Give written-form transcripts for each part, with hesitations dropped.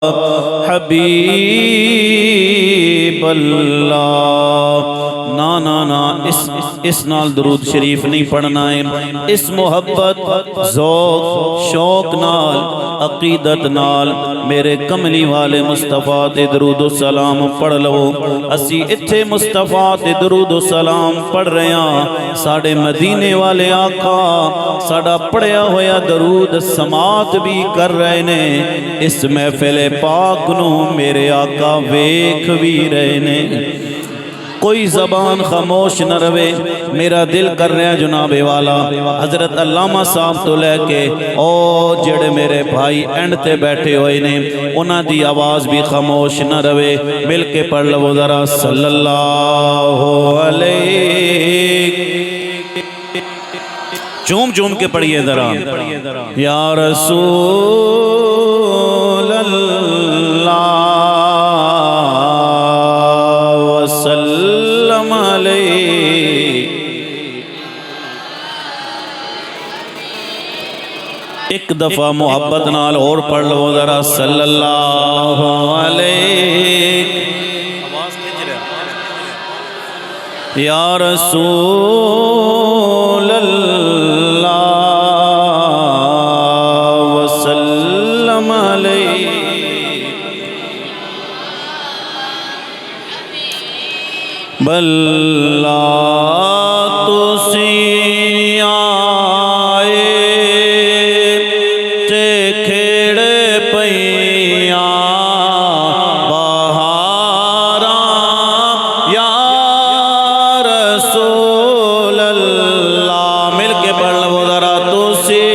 حبیب اللہ۔ نا نا نا اس نال درود شریف نہیں پڑھنا ہے، اس محبت ذوق شوق نال عقیدت نال میرے کملی والے مصطفیٰ تے درود و سلام پڑھ لو۔ اسی اتھے مصطفیٰ تے درود و سلام پڑھ رہے ہیں، ساڑھے مدینے والے آقا ساڑھا پڑھیا ہویا درود سماعت بھی کر رہے نے، اس محفل پاک نو میرے آقا ویکھ بھی رہے نے۔ کوئی زبان خاموش نہ روے، میرا دل کر رہا ہے جناب والا حضرت علامہ صاحب تو لے کے او جڑے میرے بھائی اینڈ تے بیٹھے ہوئے نے انہاں دی آواز بھی خاموش نہ روے، مل کے پڑھ لو ذرا صلی اللہ علیہ، چوم چوم کے پڑھئے ذرا یا رسول اللہ وسلم علیہ۔ ایک دفعہ محبت نال اور پڑھ لو ذرا صلی اللہ علیہ یا رسول اللہ وسلم علیہ۔ بلّہ تسی آئے تے کھیڑے پیاں بہاراں یا رسول اللہ، مل کے پڑھ لو ذرا تسی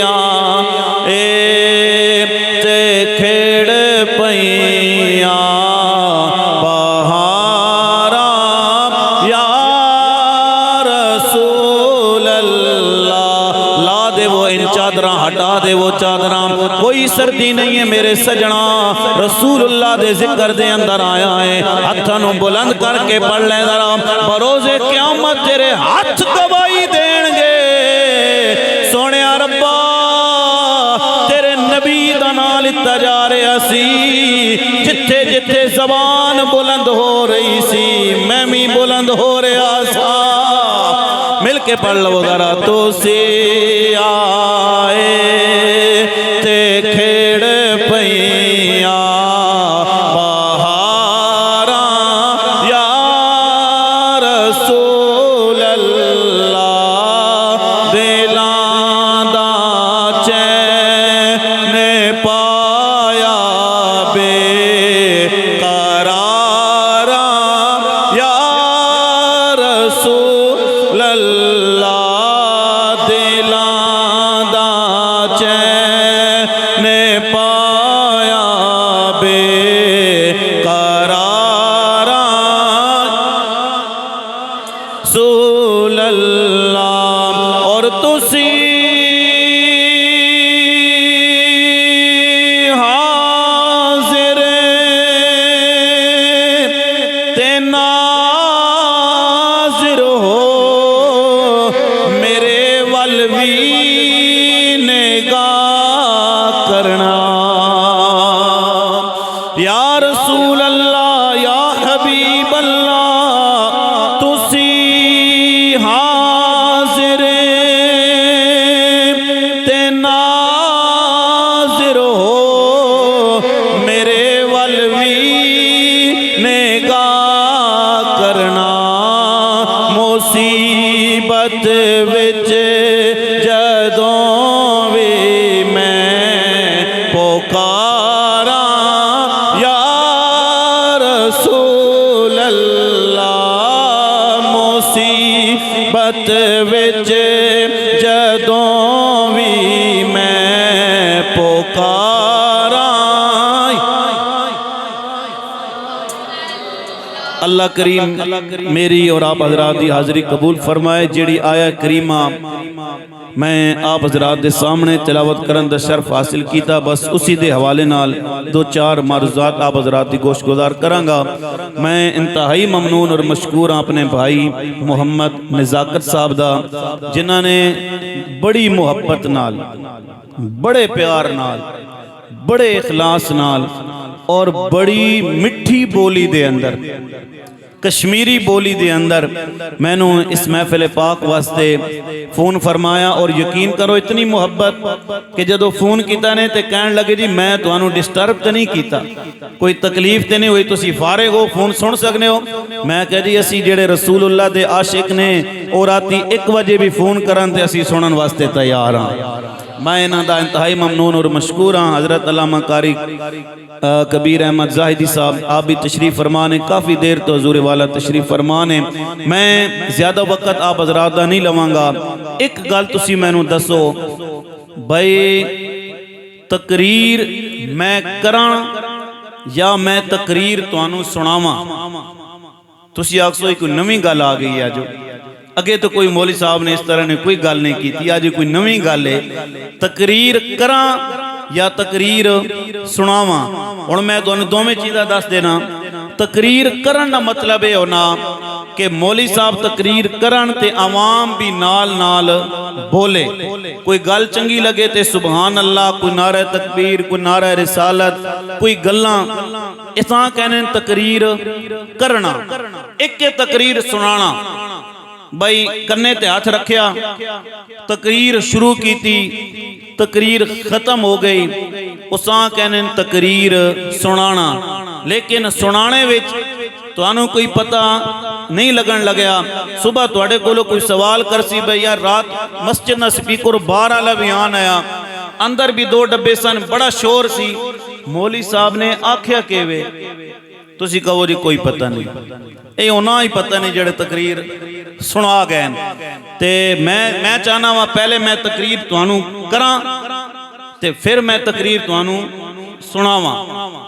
آئے تے کھیڑے پیاں ہٹا دے وہ چادراں، کوئی سردی نہیں ہے میرے سجنا، رسول اللہ دے ذکر دے اندر آیا ہے، ہتھانوں بلند کر کے پڑھ لیں ذرا، بروز قیامت تیرے ہاتھ گواہی دین گے، سونے ربا تیرے نبی دا نام لتا جا رہا سی، جتھے جتھے زبان بلند ہو رہی سی میں بھی بلند ہو رہا سا، مل کے پڑھ لو ذرا تو سی آئے تے کھیڑ پیاں بہاراں یا رسول اللہ، دلاں دا چین پایا بے قراراں یا رسول اللہ، دلاں دا چین پایا بے قراراں رسول اللہ۔ اور تسی حاضر تے ناظر ہو، میرے والوی نگاہ کرنا، یا رسول اللہ یا حبیب اللہ تسی حاضر تے ناظر ہو، میرے والوی نگاہ کرنا، مصیبت وچ جدوں بھی میں پکاراں یا رسول اللہ، مصیبت وچ جدوں بھی میں پکاراں۔ اللہ کریم میری اور آپ حضرات دی حاضری قبول فرمائے، جیڑی آیا کریمہ میں آپ حضرات دے سامنے تلاوت کرن دا شرف حاصل کیتا، بس اسی دے حوالے نال دو چار معروضات آپ حضرات دی گوش گزار کرانگا۔ میں انتہائی ممنون اور مشکور اپنے بھائی محمد نزاکت صاحب دا، جنہاں نے بڑی محبت نال، بڑے پیار نال، بڑے اخلاص نال اور بڑی مٹھی بولی دے اندر کشمیری بولی دے اندر میں نے اس محفل پاک واسطے فون فرمایا، اور یقین کرو اتنی محبت کہ جدو فون کیتا نے تے کہن لگے جی میں تو انہوں ڈسٹرب تے نہیں کیتا، کوئی تکلیف تے نہیں ہوئی، تسی فارغ ہو فون سن سکنے ہو۔ میں کہا جی اسی جڑے رسول اللہ دے عاشق نے اور راتی 1 بجے بھی فون کرن تے اسی سنن واسطے تیار ہاں۔ میں انہاں دا انتہائی ممنون اور مشکور ہاں۔ حضرت علامہ قاری کبیر احمد زاہدی صاحب آپ بھی تشریف فرمانے، کافی دیر تو حضور والا تشریف فرمانے، میں زیادہ وقت آپ حضرات دا نہیں لواں گا۔ ایک گل تسی میں نو دسو بھائی، تقریر میں کراں یا میں تقریر توانوں سناواں؟ تسی آکسو کوئی نویں گل آ گئی ہے جو اگے تو کوئی مولوی صاحب نے اس طرح نے کوئی گل نہیں کی تھی، آج کوئی نویں گل ہے، تقریر کراں یا تقریر سناواں؟ اور میں دو میں چیزیں دس دینا۔ تقریر کرن دا مطلب ہے ہونا کہ مولوی صاحب تقریر کرن تے عوام بھی نال نال بولے، کوئی گل چنگی لگے تے سبحان اللہ، کوئی نعرہ تکبیر، کوئی نعرہ رسالت، کوئی گلاں اساں کہنے تقریر کرنا۔ ایک کے تقریر سنانا، بھائی کنے تے ہاتھ رکھیا، تقریر شروع کی تھی، تقریر ختم ہو گئی، اساں کہنے تقریر سنانا۔ لیکن سنانے وچ تو انہوں کوئی پتہ نہیں لگن لگیا، صبح توڑے کولو کوئی سوال کرسی بھئی یار رات مسجد نہ سپیکر باہر والا بھی آن آیا، اندر بھی 2 ڈبے سن، بڑا شور سی، مولوی صاحب نے آکھیا کیوے؟ تسی کہو جی کوئی پتہ نہیں، اے ہونا ہی پتہ نہیں جڑے تقریر سنا گئے۔ تے میں چاہنا ہوا پہلے میں تقریر توانوں کراں تے پھر میں تقریر توانوں سناواں،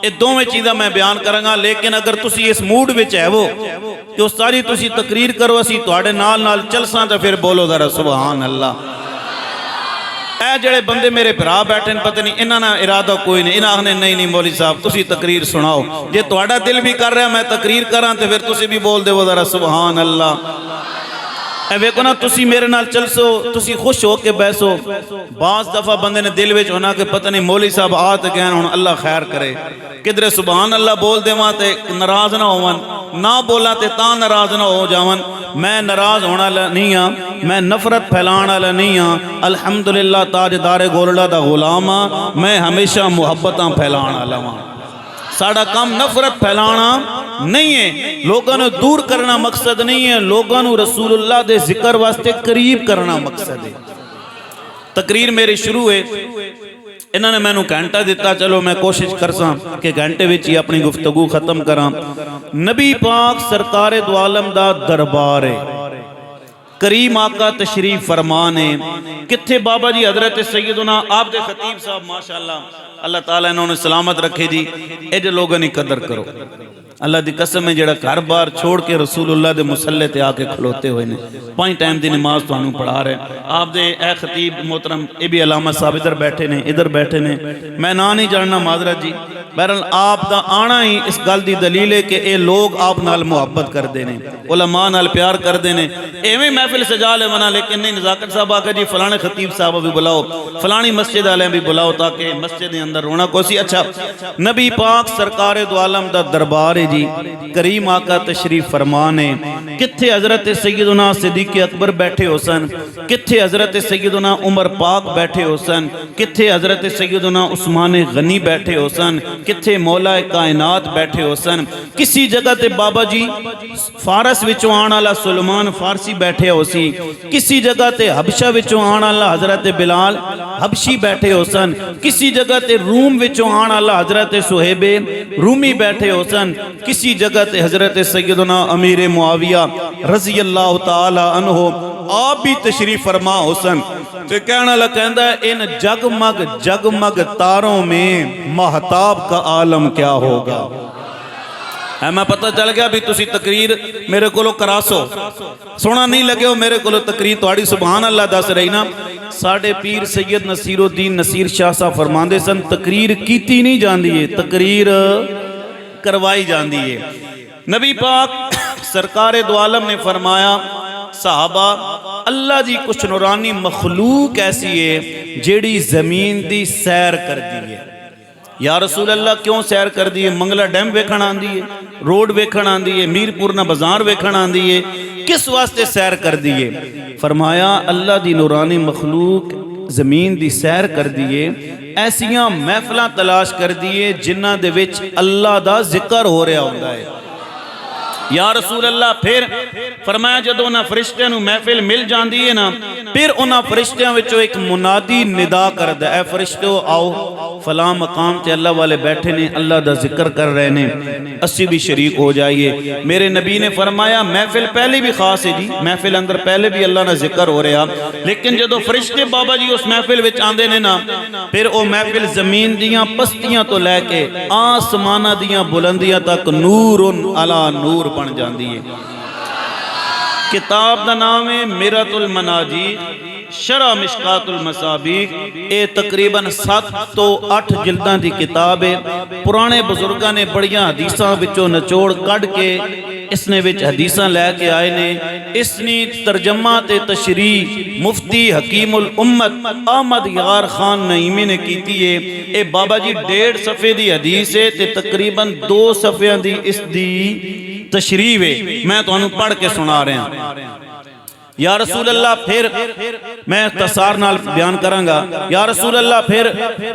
اے دوویں چیزاں میں بیان کروں گا۔ لیکن اگر تسی اس موڈ وچ ہے وہ کہ اس ساری تسی تقریر کرو اسی تواڈے نال نال چلساں تے پھر بولو ذرا سبحان اللہ۔ اے جڑے بندے میرے بھرا بیٹھے پتہ نہیں انہاں نا ارادہ کوئی نہیں، انہاں نے نہیں مولوی صاحب تسی تقریر سناؤ، جے تواڈا دل بھی کر رہا میں تقریر کراں تے پھر تسی بھی بول دیو ذرا سبحان اللہ۔ اے ویکو نا تسی میرے نال چلسو، تسی خوش ہو کے بیسو۔ بعض دفعہ بندے نے دل وچ ہونا کہ پتہ نہیں مولوی صاحب آتے کہن ہن اللہ خیر کرے، کدھر سبحان اللہ بول دیواں تے ناراض نہ ہون، نہ بولا تے تاں ناراض نہ ہو جاون۔ میں ناراض ہونا نہیں ہاں، میں نفرت پھیلان والا نہیں ہاں، الحمدللہ تاجدار گولڑا دا غلام ہاں، میں ہمیشہ محبتاں پھیلان والا ہاں۔ ساڑا کام نفرت پھیلانا نہیں ہے، لوگوں نے دور کرنا مقصد نہیں ہے، لوگوں نے رسول اللہ دے ذکر واسطے قریب کرنا مقصد ہے۔ تقریر میری شروع ہے، انہوں نے میں نو گھنٹہ دیتا، چلو میں کوشش کرساں کہ گھنٹے وچ ہی اپنی گفتگو ختم کراں۔ نبی پاک سرکار دو عالم دا دربار ہے، کریم آقا تشریف فرمانے، کتھے بابا جی حضرت سیدنا آپ دے خطیب صاحب ماشاءاللہ اللہ تعالیٰ انہوں نے سلامت رکھے جی، اے جو لوگوں نے قدر کرو، اللہ دی قسم ہے جڑا گھر بار چھوڑ کے رسول اللہ دے مسلح تے آکے کھلوتے ہوئے نے، 5 ٹائم دی نماز تو انہوں پڑھا رہے ہیں۔ آپ دے اے خطیب محترم اے بھی علامہ صاحب ادھر بیٹھے نے، میں نہ نہیں جاننا معذرت جی، بہرحال آپ دا آنا ہی اس گل دی دلیل ہے کہ اے لوگ آپ نال محبت کر دینے، علماء نال پیار کر دینے۔ ایویں محفل سجا لے منا، لیکن نہیں نزاکت صاحب آکے جی فلانے خطیب صاحب بھی بلاؤ، فلانی مسجد والے بھی بلاؤ تاکہ مسجد دے اندر رونا کوسی۔ اچھا، نبی پاک سرکار دو عالم دا دربار ہے جی، کریم آقا تشریف فرمانے، کتھے حضرت سیدنا صدیق اکبر بیٹھے ہو سن، کتھے حضرت سیدنا عمر پاک بیٹھے ہو سن، کتھے حضرت سیدنا عثمان غنی بیٹھے ہو سن، کتھے مولا کائنات بیٹھے ہو سن۔ کسی جگہ تے بابا جی فارس وچوں آن والا سلمان فارسی بیٹھے ہو سی، کسی جگہ تے حبشہ وچوں آن والا حضرت بلال حبشی بیٹھے ہو سن، کسی جگہ تے روم وچوں آن والا حضرت صہیب رومی بیٹھے ہو سن، کسی جگہ تے حضرت سیدنا امیر معاویہ رضی اللہ تعالی عنہ آپ بھی تشریف فرما ہو سن۔ تو کہنا لگتا ہے ان جگمگ جگمگ تاروں میں مہتاب کا عالم کیا ہوگا۔ میں پتہ چل گیا بھی تسی تقریر میرے کولو کراسو، سونا نہیں لگے ہو میرے کولو تقریر توڑی سبحان اللہ دس رہی نا۔ ساڑھے پیر سید نصیر الدین نصیر شاہ صاحب فرماندے سن تقریر کیتی نہیں جاندی ہے، تقریر کروائی جاندی ہے۔ نبی پاک سرکار دو عالم نے فرمایا صحابہ اللہ دی کچھ نورانی مخلوق ایسی ہے جیڑی زمین دی سیر کر دی ہے، یا رسول اللہ کیوں سیر کر دیے؟ منگلا ڈیم ویکھن آندی ہے، روڈ ویکھن آندی ہے، میرپور نہ بازار ویکھن آندی ہے، کس واسطے سیر کر دیے؟ فرمایا اللہ دی نورانی مخلوق زمین دی سیر کر دیے، ایسیاں محفلاں تلاش کر دیے جنہاں دے وچ اللہ دا ذکر ہو رہا ہوندا ہے۔ یا رسول اللہ پھر فرمایا جدو انہاں فرشتیاں نو محفل مل جاندی ہے نا، پھر انہاں فرشتیاں وچوں ایک منادی ندا کردا ہے، اے فرشتو آؤ فلاں مقام تے اللہ والے بیٹھے نے، اللہ دا ذکر کر رہے نے، اسی بھی شریک ہو جائیے۔ میرے نبی نے فرمایا محفل پہلے بھی خاص ہے جی، محفل اندر پہلے بھی اللہ نے ذکر ہو رہا، لیکن جدو فرشتے بابا جی اس محفل وچ آندے نے نا، پھر او محفل زمین دیاں پستیاں تو لے کے آسمانہ دیاں بلندیاں تک نور علی نور بن جاندی ہے۔ کتاب دا نام ہے مرۃ المناجی شرح مشکات المصابیح، اے تقریباً 7 تو 8 جلداں دی کتاب ہے۔ پرانے بزرگاں نے بڑیاں حدیثاں وچوں نچوڑ کڈ کے اس نے وچ حدیثاں لے کے آئے نے، اس نے ترجمہ تے تشریح مفتی حکیم الامت احمد یار خان نعیمی نے کیتی ہے۔ اے بابا جی 1.5 صفحے دی حدیث ہے تے تقریباً 2 صفحیاں دی اس دی تشریح ہے، میں تو انہوں پڑھ کے سنا رہے ہیں۔ یا رسول اللہ پھر میں اختصار نال بیان کروں گا۔ یا رسول اللہ پھر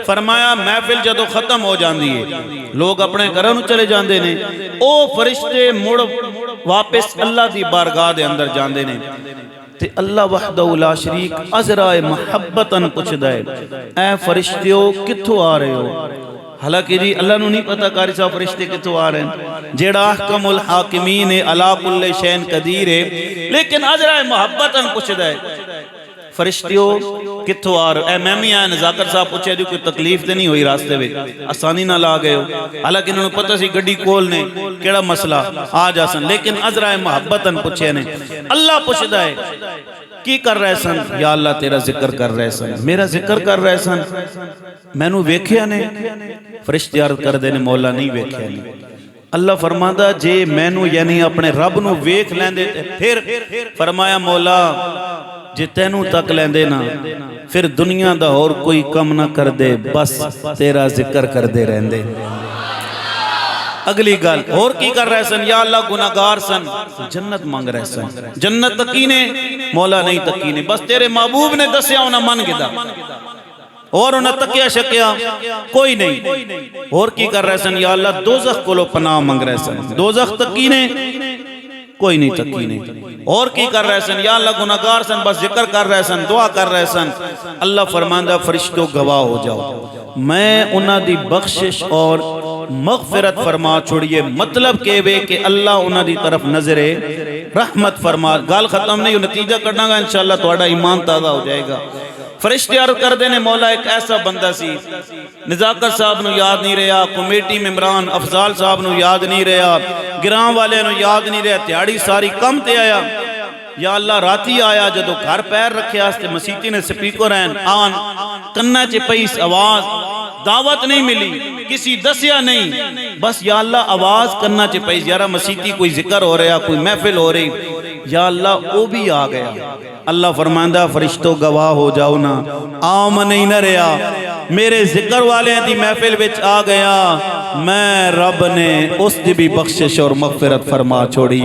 فرمایا محفل جدو ختم ہو جاندی ہے، لوگ اپنے گھراں نوں چلے جاندے نے، او فرشتے مڑ واپس اللہ دی بارگاہ دے اندر جاندے نے تے اللہ وحدہ لا شریک عذرائے محبتاً پوچھدا ہے، اے فرشتیو کتھوں آ رہے ہو؟ حالانکہ جی اللہ نو نہیں پتا کاری صاحب فرشتے کتوں آ رہے ہیں، جیڑا احکم الحاکمین ہے، علا کل شین قدیر ہے، لیکن عذرائے محبتاً پوچھدا ہے فرشتیو کتوں آ رہے؟ اے میں بھی آیا نزاکر صاحب پوچھے جو کوئی تکلیف تے نہیں ہوئی راستے میں، آسانی نہ لا گئے ہو، حالانکہ انہوں نے پتہ سی گڈی کول نے کیڑا مسئلہ آ جا سن، لیکن عذرائے محبتاً پوچھے نے۔ اللہ پوچھدا ہے کی کر رہے سن؟ یا اللہ تیرا ذکر کر رہے سن، میرا ذکر کر رہے سن، میں نو ویکھیا نے؟ فرشتے عرض کر دے نے مولا نہیں ویکھیا نہیں۔ اللہ فرماندا جے میں نو یعنی اپنے رب نو ویکھ لیندے تے پھر فرمایا مولا جے تینوں تک لیندے نا پھر دنیا دا اور کوئی کم نہ کر دے، بس تیرا ذکر کر دے رہندے۔ اگلی گل اور کی کر رہے سن؟ یا اللہ گناہگار سن، جنت مانگ رہے سن، جنت تکی نے؟ مولا نہیں تکی نے، بس تیرے محبوب نے دسیا انہاں من گدا، اور انہاں تکیا شکیا کوئی نہیں۔ اور کی کر رہے سن؟ یا اللہ دوزخ کو پناہ مانگ رہے سن، دوزخ تکی نے؟ کوئی نہیں تکی نے۔ اور کی کر رہے سن؟ یا اللہ گناہگار سن، بس ذکر کر رہے سن، دعا کر رہے سن۔ اللہ فرماندہ فرشتوں گواہ ہو جاؤ، میں انہاں دی بخشش اور مغفرت فرما چھوڑیے، مطلب کہ اللہ انہاں دی طرف نظر رحمت فرما۔ گال ختم نہیں، نتیجہ کرنا گا انشاءاللہ تھوڑا ایمان تازہ ہو جائے گا۔ فرشتے عرض کر دینے مولا ایک ایسا بندہ سی، نزاکت صاحب نو یاد نہیں رہا، کمیٹی ممبران افضال صاحب نو یاد نہیں رہا، گرام والے نو یاد نہیں رہا، تیاڑی ساری کم تے آیا۔ یا اللہ راتی آیا جدو گھر پیر رکھے آستے مسیتی نے سپیکر ہیں آن کنہ چے پیس آواز، دعوت نہیں ملی، کسی دسیا نہیں، بس یا اللہ آواز کرنا چے پیس، یارہ مسیتی کوئی ذکر ہو رہا، کوئی محفل ہو رہی، یا اللہ وہ بھی آ گیا۔ اللہ فرماندہ فرشتوں گواہ ہو جاؤ نا، آم نہیں نہ رہا، میرے ذکر والے دی محفل وچ آ گیا، میں رب نے اس دی بھی بخشش اور مغفرت فرما چھوڑی۔